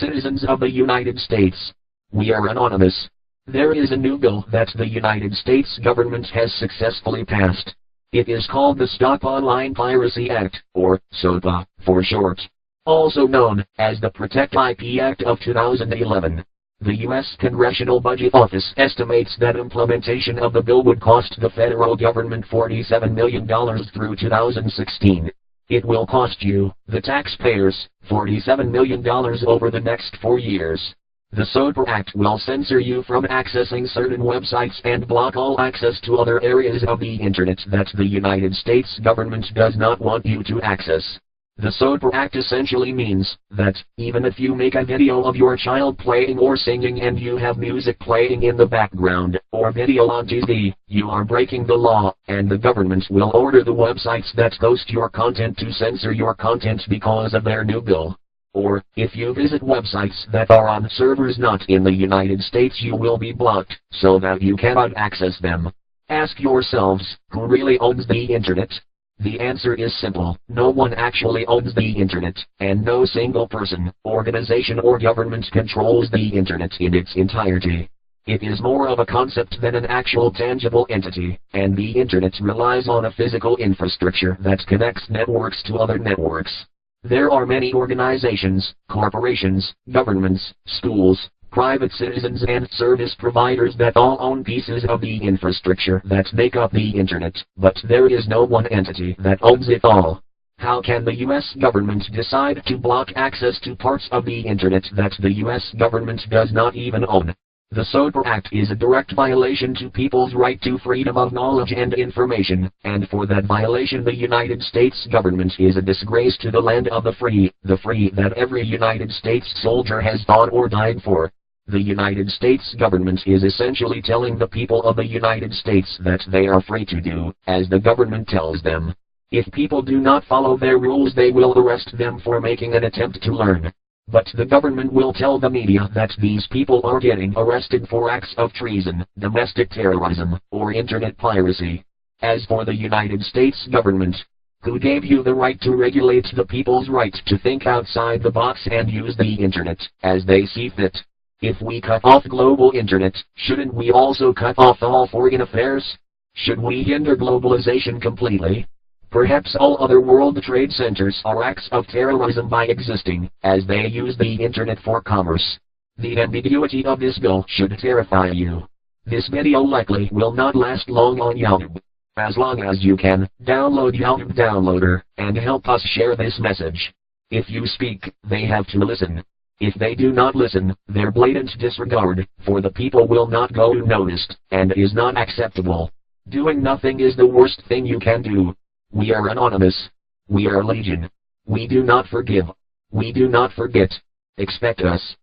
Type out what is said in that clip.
Citizens of the United States, we are anonymous. There is a new bill that the United States government has successfully passed. It is called the Stop Online Piracy Act, or SOPA, for short. Also known as the p.i.p.a. Act of 2011. The US Congressional Budget Office estimates that implementation of the bill would cost the federal government $47 million through 2016. It will cost you, the taxpayers, $47 million over the next 4 years. The SOPA Act will censor you from accessing certain websites and block all access to other areas of the Internet that the United States government does not want you to access. The SOPA Act essentially means that, even if you make a video of your child playing or singing and you have music playing in the background, or video on TV, you are breaking the law, and the government will order the websites that host your content to censor your content because of their new bill. Or, if you visit websites that are on servers not in the United States, you will be blocked, so that you cannot access them. Ask yourselves, who really owns the Internet? The answer is simple: no one actually owns the Internet, and no single person, organization or government controls the Internet in its entirety. It is more of a concept than an actual tangible entity, and the Internet relies on a physical infrastructure that connects networks to other networks. There are many organizations, corporations, governments, schools, private citizens and service providers that all own pieces of the infrastructure that make up the Internet, but there is no one entity that owns it all. How can the US government decide to block access to parts of the Internet that the US government does not even own? The SOPA Act is a direct violation to people's right to freedom of knowledge and information, and for that violation the United States government is a disgrace to the land of the free that every United States soldier has fought or died for. The United States government is essentially telling the people of the United States that they are free to do as the government tells them. If people do not follow their rules, they will arrest them for making an attempt to learn. But the government will tell the media that these people are getting arrested for acts of treason, domestic terrorism, or Internet piracy. As for the United States government, who gave you the right to regulate the people's right to think outside the box and use the Internet as they see fit? If we cut off global Internet, shouldn't we also cut off all foreign affairs? Should we hinder globalization completely? Perhaps all other world trade centers are acts of terrorism by existing, as they use the Internet for commerce. The ambiguity of this bill should terrify you. This video likely will not last long on YouTube. As long as you can, download YouTube Downloader, and help us share this message. If you speak, they have to listen. If they do not listen, their blatant disregard for the people will not go unnoticed, and is not acceptable. Doing nothing is the worst thing you can do. We are anonymous. We are legion. We do not forgive. We do not forget. Expect us.